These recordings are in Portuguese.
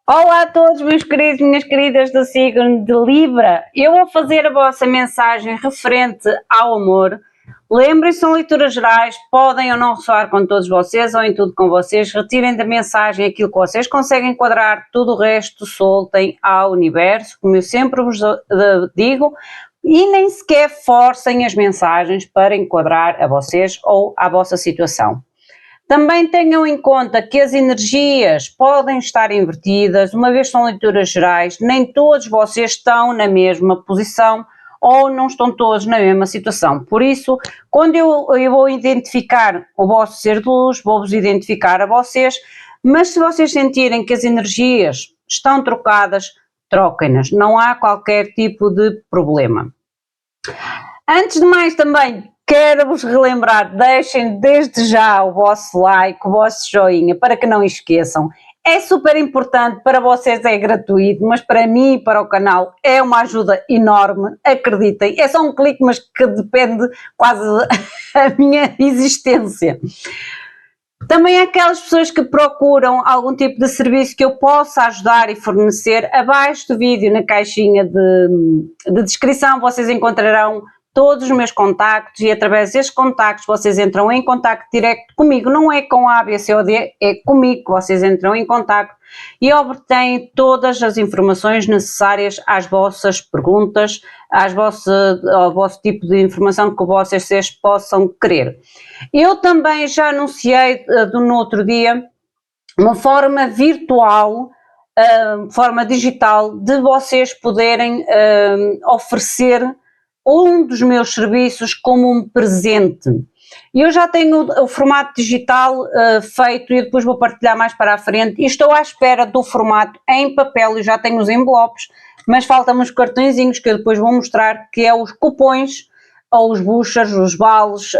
Olá a todos, meus queridos, minhas queridas do signo de Libra. Eu vou fazer a vossa mensagem referente ao amor. Lembrem-se, são leituras gerais, podem ou não ressoar com todos vocês ou em tudo com vocês. Retirem da mensagem aquilo que vocês conseguem enquadrar, tudo o resto soltem ao universo, como eu sempre vos digo, e nem sequer forcem as mensagens para enquadrar a vocês ou à vossa situação. Também tenham em conta que as energias podem estar invertidas, uma vez que são leituras gerais, nem todos vocês estão na mesma posição ou não estão todos na mesma situação. Por isso, quando eu vou identificar o vosso ser de luz, vou-vos identificar a vocês, mas se vocês sentirem que as energias estão trocadas, troquem-nas, não há qualquer tipo de problema. Antes de mais também, quero-vos relembrar, deixem desde já o vosso like, o vosso joinha, para que não esqueçam. É super importante, para vocês é gratuito, mas para mim e para o canal é uma ajuda enorme, acreditem. É só um clique, mas que depende quase da minha existência. Também aquelas pessoas que procuram algum tipo de serviço que eu possa ajudar e fornecer, abaixo do vídeo, na caixinha de descrição, vocês encontrarão todos os meus contactos e através destes contactos vocês entram em contacto direto comigo, não é com a ABCOD, é comigo que vocês entram em contacto e obtêm todas as informações necessárias às vossas perguntas, ao vosso tipo de informação que vocês possam querer. Eu também já anunciei no outro dia uma forma virtual, forma digital de vocês poderem oferecer um dos meus serviços como um presente. Eu já tenho o formato digital feito e depois vou partilhar mais para a frente e estou à espera do formato em papel e já tenho os envelopes, mas faltam uns cartõezinhos que eu depois vou mostrar, que é os cupons ou os vouchers, os vales,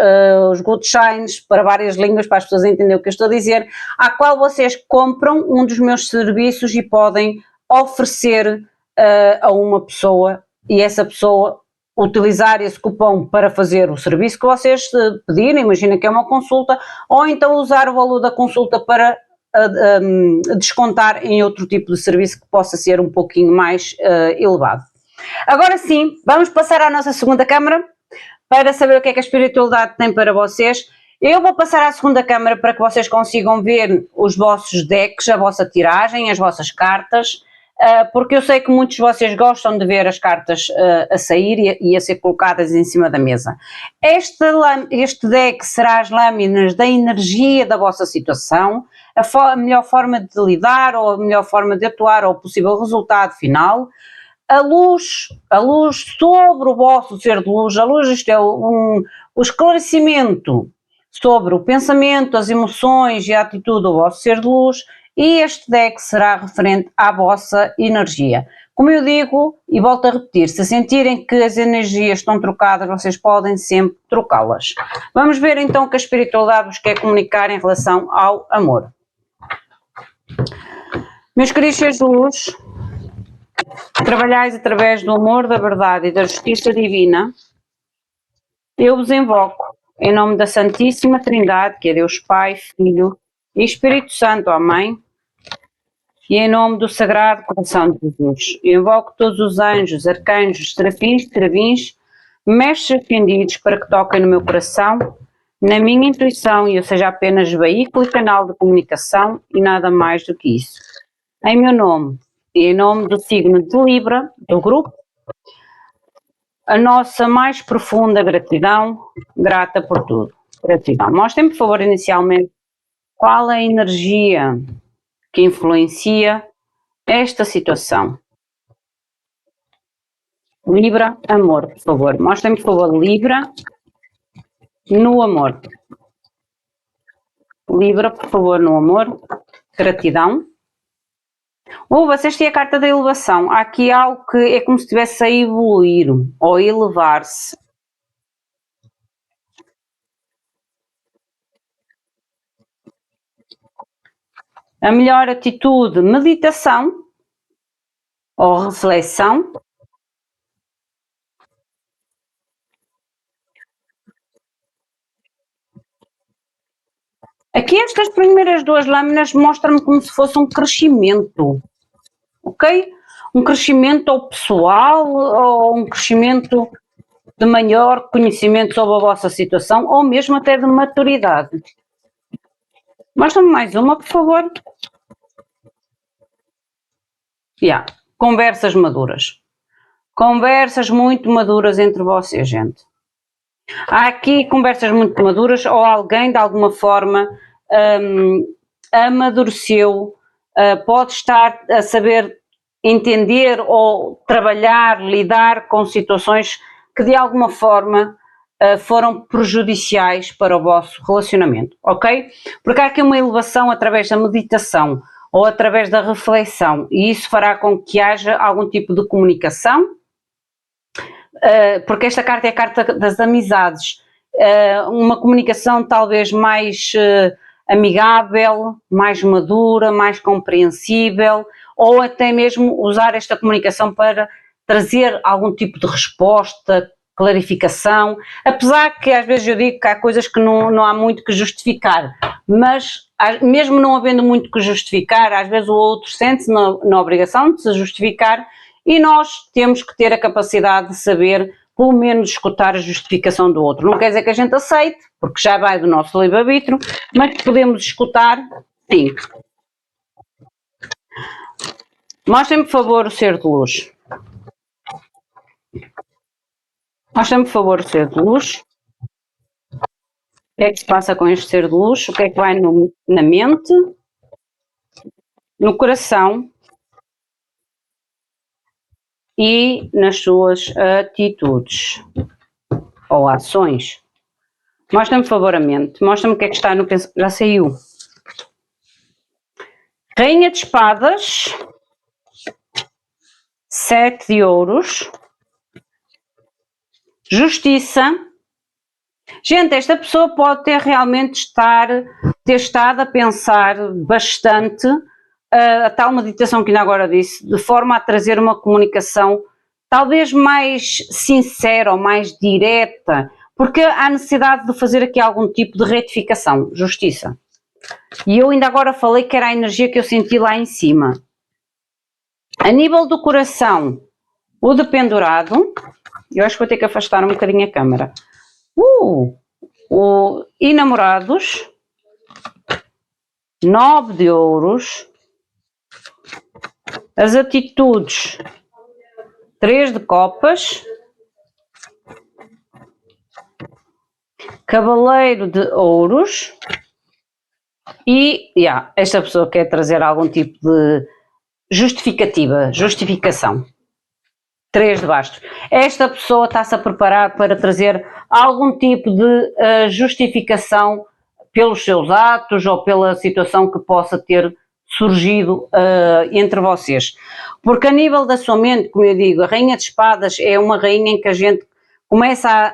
os good shines, para várias línguas, para as pessoas entenderem o que eu estou a dizer, à qual vocês compram um dos meus serviços e podem oferecer a uma pessoa e essa pessoa utilizar esse cupom para fazer o serviço que vocês pedirem, imagina que é uma consulta, ou então usar o valor da consulta para descontar em outro tipo de serviço que possa ser um pouquinho mais elevado. Agora sim, vamos passar à nossa segunda câmara para saber o que é que a espiritualidade tem para vocês. Eu vou passar à segunda câmara para que vocês consigam ver os vossos decks, a vossa tiragem, as vossas cartas, porque eu sei que muitos de vocês gostam de ver as cartas a sair e a ser colocadas em cima da mesa. Este deck será as lâminas da energia da vossa situação, a melhor forma de lidar ou a melhor forma de atuar ou o possível resultado final. A luz sobre o vosso ser de luz, a luz isto é o esclarecimento sobre o pensamento, as emoções e a atitude do vosso ser de luz, e este deck será referente à vossa energia. Como eu digo, e volto a repetir, se sentirem que as energias estão trocadas, vocês podem sempre trocá-las. Vamos ver então o que a espiritualidade vos quer comunicar em relação ao amor. Meus queridos seres de luz, trabalhais através do amor, da verdade e da justiça divina, eu vos invoco em nome da Santíssima Trindade, que é Deus Pai, Filho e Espírito Santo, amém, e em nome do Sagrado Coração de Jesus. Eu invoco todos os anjos, arcanjos, serafins, querubins, mestres ascendidos para que toquem no meu coração, na minha intuição, e eu seja apenas veículo e canal de comunicação e nada mais do que isso. Em meu nome e em nome do signo de Libra, do grupo, a nossa mais profunda gratidão, grata por tudo. Gratidão. Mostrem-me, por favor, inicialmente, qual é a energia que influencia esta situação. Libra, amor, por favor. Mostrem-me, por favor, Libra no amor. Libra, por favor, no amor. Gratidão. Vocês têm a carta da elevação. Há aqui algo que é como se estivesse a evoluir ou a elevar-se. A melhor atitude, meditação ou reflexão. Aqui estas primeiras duas lâminas mostram-me como se fosse um crescimento, ok? Um crescimento ou pessoal ou um crescimento de maior conhecimento sobre a vossa situação ou mesmo até de maturidade. Mostra-me mais uma, por favor. Conversas maduras. Conversas muito maduras entre vocês, gente. Há aqui conversas muito maduras ou alguém de alguma forma amadureceu, pode estar a saber entender ou trabalhar, lidar com situações que de alguma forma foram prejudiciais para o vosso relacionamento, ok? Porque há aqui uma elevação através da meditação ou através da reflexão e isso fará com que haja algum tipo de comunicação, porque esta carta é a carta das amizades, uma comunicação talvez mais amigável, mais madura, mais compreensível, ou até mesmo usar esta comunicação para trazer algum tipo de resposta, clarificação, apesar que às vezes eu digo que há coisas que não há muito que justificar, mas mesmo não havendo muito que justificar, às vezes o outro sente-se na obrigação de se justificar e nós temos que ter a capacidade de saber, pelo menos, escutar a justificação do outro. Não quer dizer que a gente aceite, porque já vai do nosso livre-arbítrio, mas podemos escutar, sim. Mostrem-me, por favor, o ser de luz. Mostrem-me, por favor, o ser de luz. O que é que se passa com este ser de luz? O que é que vai na mente, no coração e nas suas atitudes ou ações? Mostra-me, por favor, a mente. Mostra-me o que é que está no pensamento. Já saiu. Rainha de espadas, 7 de ouros, justiça. Gente, esta pessoa pode ter realmente ter estado a pensar bastante a tal meditação que ainda agora disse, de forma a trazer uma comunicação talvez mais sincera ou mais direta, porque há necessidade de fazer aqui algum tipo de retificação, justiça. E eu ainda agora falei que era a energia que eu senti lá em cima. A nível do coração, o dependurado, eu acho que vou ter que afastar um bocadinho a câmera. E namorados, 9 de ouros, as atitudes, 3 de copas, cavaleiro de ouros e esta pessoa quer trazer algum tipo de justificação. 3 de bastos. Esta pessoa está-se a preparar para trazer algum tipo de justificação pelos seus atos ou pela situação que possa ter surgido entre vocês. Porque a nível da sua mente, como eu digo, a Rainha de Espadas é uma rainha em que a gente começa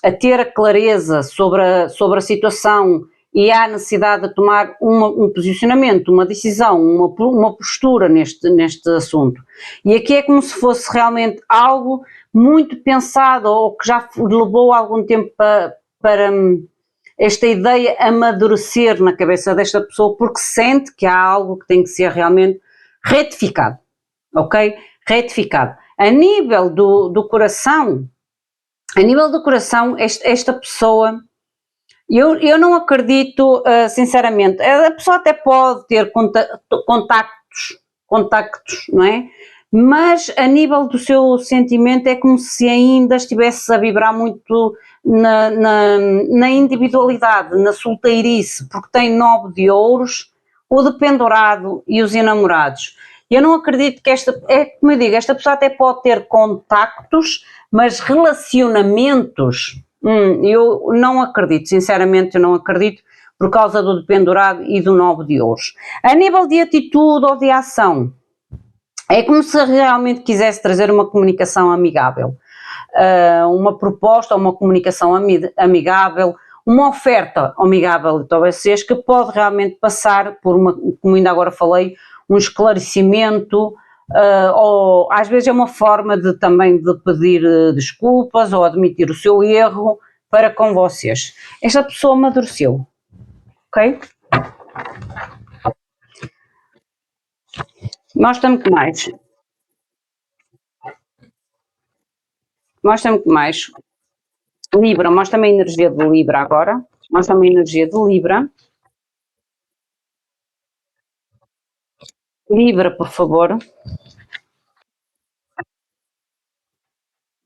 a ter a clareza sobre a situação e há necessidade de tomar um posicionamento, uma decisão, uma postura neste assunto. E aqui é como se fosse realmente algo muito pensado ou que já levou algum tempo para esta ideia amadurecer na cabeça desta pessoa, porque sente que há algo que tem que ser realmente retificado, ok? Retificado. A nível do coração, esta pessoa... Eu não acredito, sinceramente, a pessoa até pode ter contactos, não é? Mas a nível do seu sentimento é como se ainda estivesse a vibrar muito na individualidade, na solteirice, porque tem 9 de ouros, o dependurado e os enamorados. Eu não acredito que como eu digo, esta pessoa até pode ter contactos, mas relacionamentos... eu não acredito, sinceramente eu não acredito, por causa do dependurado e do 9 de ouros. A nível de atitude ou de ação, é como se realmente quisesse trazer uma comunicação amigável, uma proposta ou uma comunicação amigável, uma oferta amigável de vocês que pode realmente passar por como ainda agora falei, um esclarecimento, ou às vezes é uma forma também de pedir desculpas ou admitir o seu erro para com vocês. Esta pessoa amadureceu, ok? Mostra-me que mais. Mostra-me que mais. Libra, mostra-me a energia de Libra agora. Mostra-me a energia de Libra. Libra, por favor.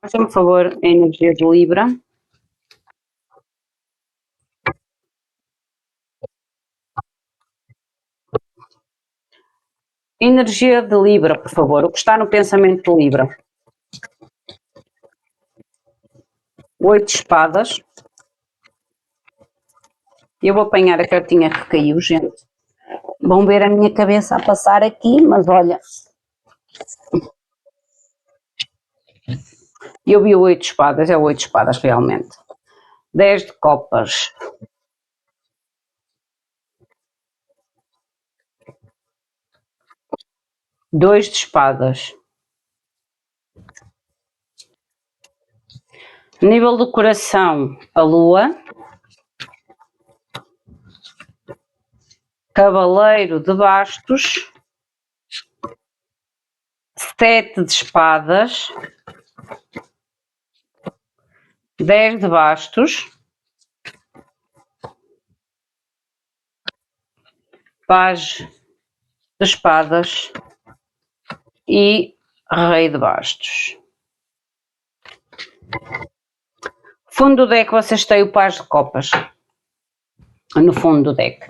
Mostra-me, por favor, a energia de Libra. Energia de Libra, por favor. O que está no pensamento de Libra? 8 de espadas. Eu vou apanhar a cartinha que caiu, gente. Vão ver a minha cabeça a passar aqui, mas olha. Eu vi o 8 de espadas, é o 8 de espadas realmente. 10 de copas. 2 de espadas. Nível do coração, a lua. Cavaleiro de bastos. 7 de espadas. 10 de bastos. Page de espadas. E rei de bastos. Fundo do deck, vocês têm o page de copas. No fundo do deck.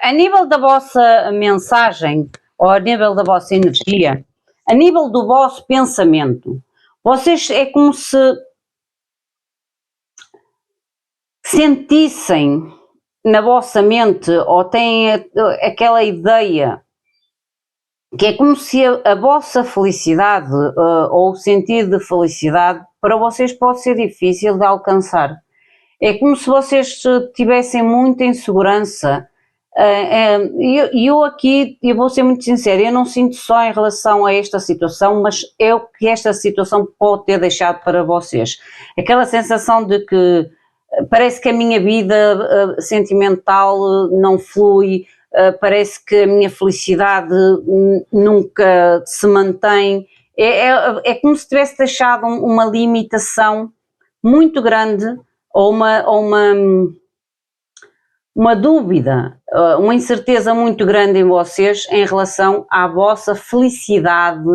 A nível da vossa mensagem, ou a nível da vossa energia, a nível do vosso pensamento, vocês é como se sentissem na vossa mente, ou têm aquela ideia, que é como se a vossa felicidade, ou o sentido de felicidade, para vocês pode ser difícil de alcançar. É como se vocês tivessem muita insegurança. Eu aqui, eu vou ser muito sincera, eu não sinto só em relação a esta situação, mas é o que esta situação pode ter deixado para vocês. Aquela sensação de que parece que a minha vida sentimental não flui, parece que a minha felicidade nunca se mantém. É como se tivesse deixado uma limitação muito grande, ou uma dúvida, uma incerteza muito grande em vocês em relação à vossa felicidade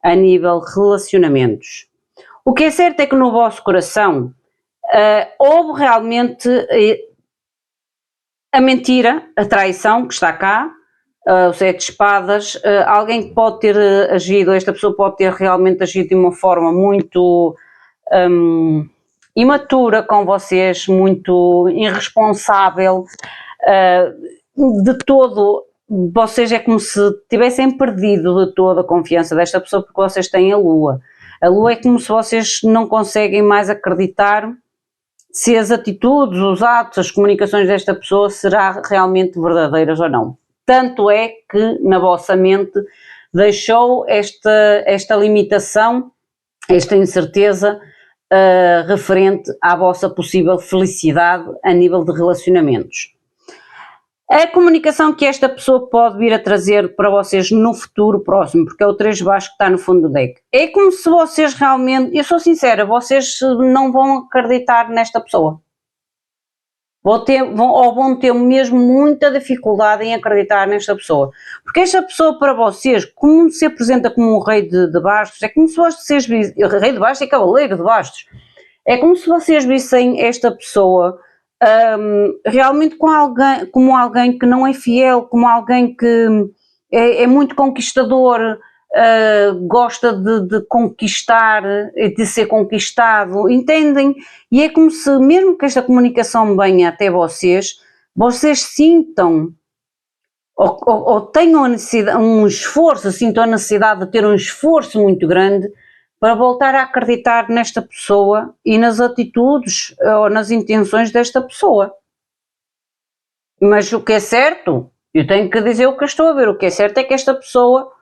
a nível de relacionamentos. O que é certo é que no vosso coração houve realmente a mentira, a traição que está cá, o 7 de espadas, alguém que pode ter agido, esta pessoa pode ter realmente agido de uma forma muito imatura com vocês, muito irresponsável, de todo, vocês é como se tivessem perdido de toda a confiança desta pessoa, porque vocês têm a lua. A lua é como se vocês não conseguem mais acreditar se as atitudes, os atos, as comunicações desta pessoa serão realmente verdadeiras ou não. Tanto é que na vossa mente deixou esta limitação, esta incerteza referente à vossa possível felicidade a nível de relacionamentos. A comunicação que esta pessoa pode vir a trazer para vocês no futuro próximo, porque é o 3 de baixo que está no fundo do deck, é como se vocês realmente, eu sou sincera, vocês não vão acreditar nesta pessoa. Vão ter mesmo muita dificuldade em acreditar nesta pessoa. Porque esta pessoa para vocês, como se apresenta como um rei de bastos, é como se vocês vissem, rei de bastos é cavaleiro de bastos, é como se vocês vissem esta pessoa realmente como alguém que não é fiel, como alguém que é muito conquistador, gosta de conquistar e de ser conquistado, entendem? E é como se, mesmo que esta comunicação venha até vocês sintam ou tenham a necessidade, um esforço, sintam a necessidade de ter um esforço muito grande para voltar a acreditar nesta pessoa e nas atitudes ou nas intenções desta pessoa. Mas o que é certo, eu tenho que dizer o que eu estou a ver, o que é certo é que esta pessoa,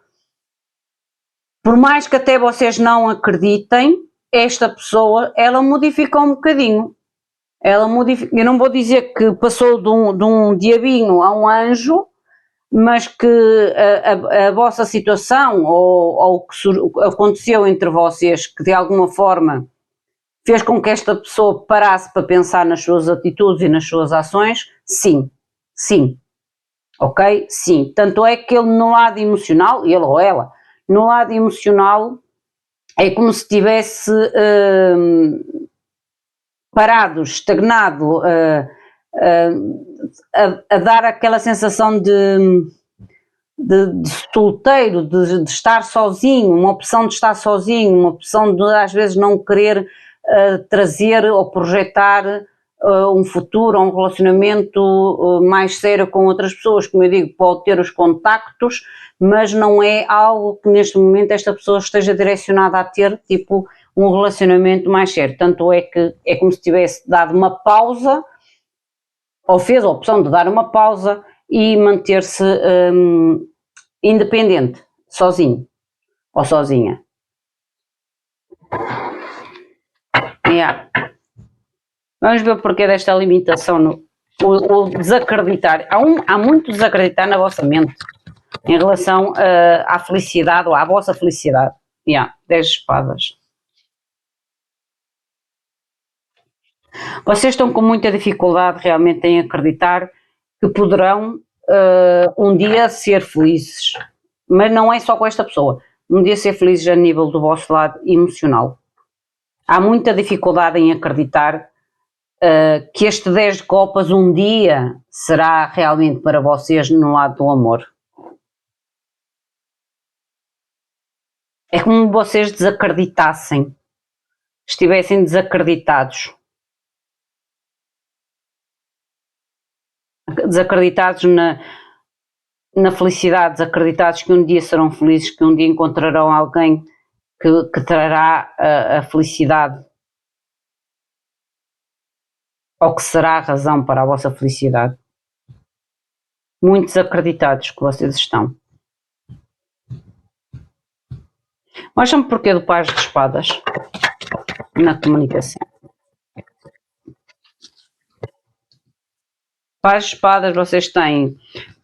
por mais que até vocês não acreditem, esta pessoa, ela modificou um bocadinho. Ela modifica, eu não vou dizer que passou de um diabinho a um anjo, mas que a vossa situação ou o que aconteceu entre vocês, que de alguma forma fez com que esta pessoa parasse para pensar nas suas atitudes e nas suas ações, sim, sim, ok? Sim, tanto é que ele no lado emocional, ele ou ela, no lado emocional é como se tivesse parado, estagnado, a dar aquela sensação de solteiro, de estar sozinho, uma opção de estar sozinho, uma opção de às vezes não querer trazer ou projetar um futuro ou um relacionamento mais sério com outras pessoas. Como eu digo, pode ter os contactos, mas não é algo que neste momento esta pessoa esteja direcionada a ter, tipo um relacionamento mais sério. Tanto é que é como se tivesse dado uma pausa, ou fez a opção de dar uma pausa e manter-se independente, sozinho ou sozinha. Yeah. Vamos ver o porquê desta limitação, o desacreditar. Há muito desacreditar na vossa mente em relação à felicidade ou à vossa felicidade. 10 espadas. Vocês estão com muita dificuldade realmente em acreditar que poderão um dia ser felizes, mas não é só com esta pessoa, um dia ser felizes a nível do vosso lado emocional. Há muita dificuldade em acreditar que este 10 de copas um dia será realmente para vocês no lado do amor. É como vocês desacreditassem, estivessem desacreditados. Desacreditados na felicidade, desacreditados que um dia serão felizes, que um dia encontrarão alguém que trará a felicidade, ou que será a razão para a vossa felicidade. Muito desacreditados que vocês estão. Mostra-me porquê do Paz de Espadas na comunicação. Paz de Espadas, vocês têm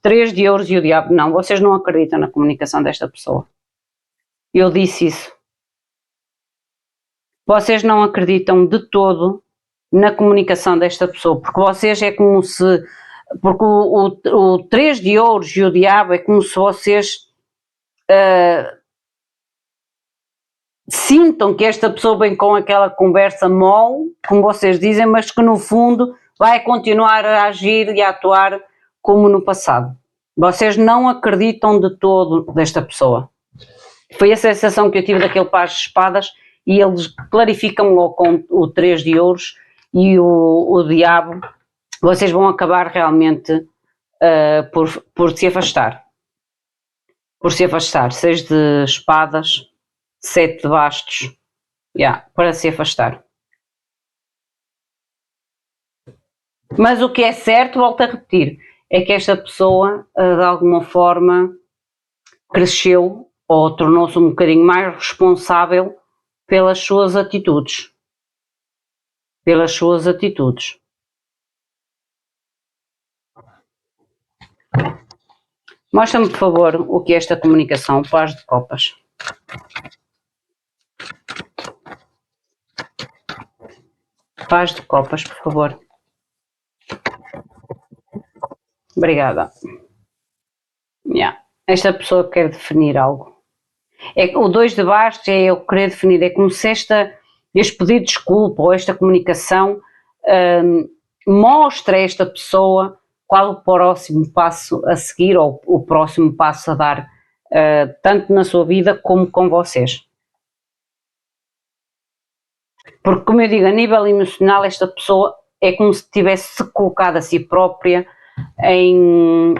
3 de ouros e o diabo. Não, vocês não acreditam na comunicação desta pessoa. Eu disse isso. Vocês não acreditam de todo na comunicação desta pessoa, porque vocês é como se... Porque o 3 de ouros e o diabo é como se vocês sintam que esta pessoa vem com aquela conversa mole, como vocês dizem, mas que no fundo vai continuar a agir e a atuar como no passado. Vocês não acreditam de todo desta pessoa. Foi a sensação que eu tive daquele Paz de Espadas, e eles clarificam logo com o 3 de ouros e o diabo. Vocês vão acabar realmente por se afastar. Por se afastar. 6 de espadas, 7 de bastos. Para se afastar. Mas o que é certo, volto a repetir, é que esta pessoa de alguma forma cresceu ou tornou-se um bocadinho mais responsável pelas suas atitudes. Pelas suas atitudes. Mostra-me, por favor, o que é esta comunicação, o Paz de Copas. Paz de Copas, por favor. Obrigada. Esta pessoa quer definir algo. O 2 de bastos é eu querer definir, é como se este pedido de desculpa ou esta comunicação mostra a esta pessoa qual o próximo passo a seguir ou o próximo passo a dar, tanto na sua vida como com vocês. Porque, como eu digo, a nível emocional, esta pessoa é como se tivesse se colocado a si própria em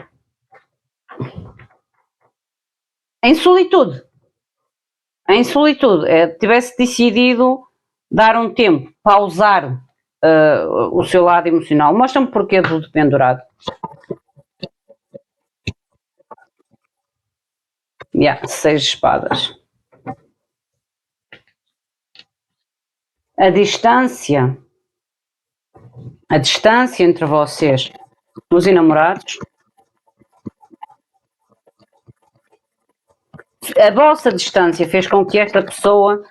solitude. Em solitude. Tivesse decidido dar um tempo, pausar o seu lado emocional. Mostra-me porquê do dependurado. 6 espadas. A distância. a distância entre vocês, os enamorados, a vossa distância fez com que esta pessoa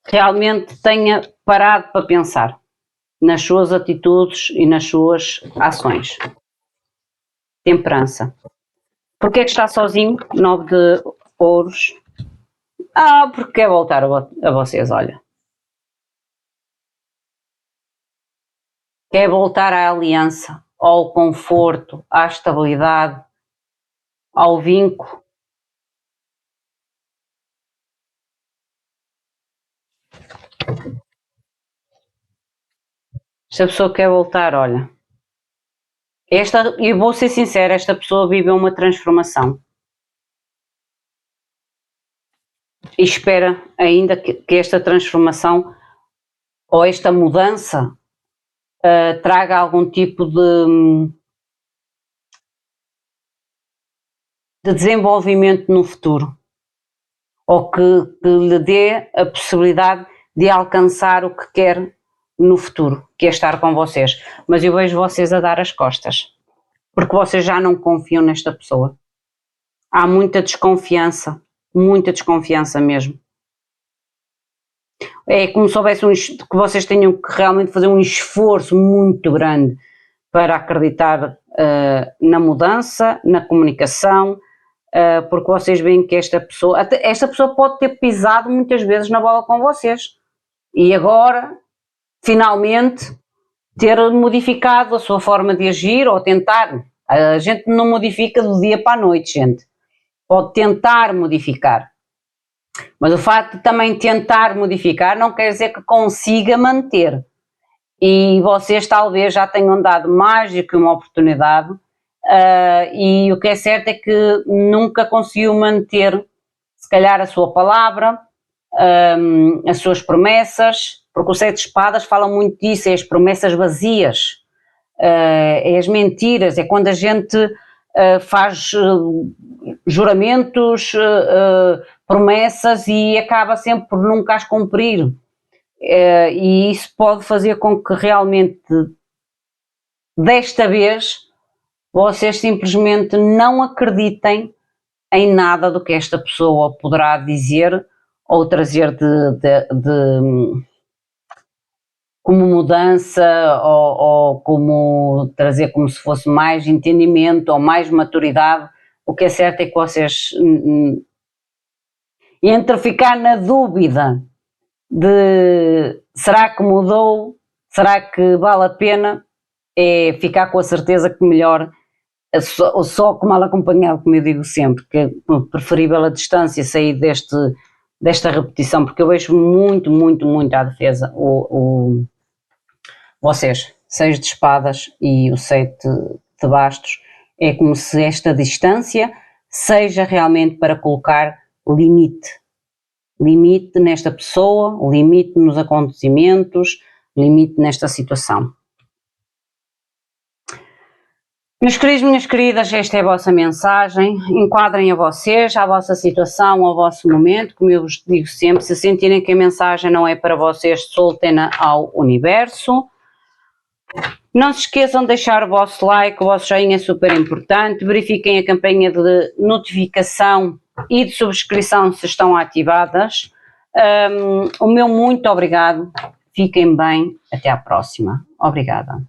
realmente tenha parado para pensar nas suas atitudes e nas suas ações. Temperança. Porquê é que está sozinho? 9 de ouros. Porque quer voltar a vocês, olha. Quer voltar à aliança, ao conforto, à estabilidade, ao vínculo. Esta pessoa quer voltar, olha. Eu vou ser sincera, esta pessoa viveu uma transformação. E espera ainda que esta transformação ou esta mudança traga algum tipo de desenvolvimento no futuro, ou que lhe dê a possibilidade de alcançar o que quer no futuro, que é estar com vocês. Mas eu vejo vocês a dar as costas, porque vocês já não confiam nesta pessoa. Há muita desconfiança mesmo. É como se houvesse que vocês tenham que realmente fazer um esforço muito grande para acreditar na mudança, na comunicação, porque vocês veem que esta pessoa pode ter pisado muitas vezes na bola com vocês e agora, finalmente, ter modificado a sua forma de agir ou tentar. A gente não modifica do dia para a noite, gente. Pode tentar modificar. Mas o facto de também tentar modificar não quer dizer que consiga manter. E vocês talvez já tenham dado mais do que uma oportunidade, e o que é certo é que nunca conseguiu manter, se calhar, a sua palavra, as suas promessas, porque o Sete de Espadas fala muito disso, é as promessas vazias, é as mentiras, é quando a gente faz juramentos, promessas e acaba sempre por nunca as cumprir. E isso pode fazer com que realmente desta vez vocês simplesmente não acreditem em nada do que esta pessoa poderá dizer ou trazer como mudança ou como trazer como se fosse mais entendimento ou mais maturidade. O que é certo é que vocês, entre ficar na dúvida de será que mudou, será que vale a pena, é ficar com a certeza que melhor só com mal acompanhado, como eu digo sempre, que é preferível a distância, sair desta repetição, porque eu vejo muito à defesa vocês, 6 de espadas e o 7 de bastos, é como se esta distância seja realmente para colocar limite nesta pessoa, limite nos acontecimentos, limite nesta situação. Meus queridos, minhas queridas, esta é a vossa mensagem. Enquadrem a vocês, à vossa situação, ao vosso momento. Como eu vos digo sempre, se sentirem que a mensagem não é para vocês, soltem-na ao universo. Não se esqueçam de deixar o vosso like, o vosso joinha é super importante. Verifiquem a campanha de notificação e de subscrição se estão ativadas. O meu muito obrigado. Fiquem bem. Até à próxima. Obrigada.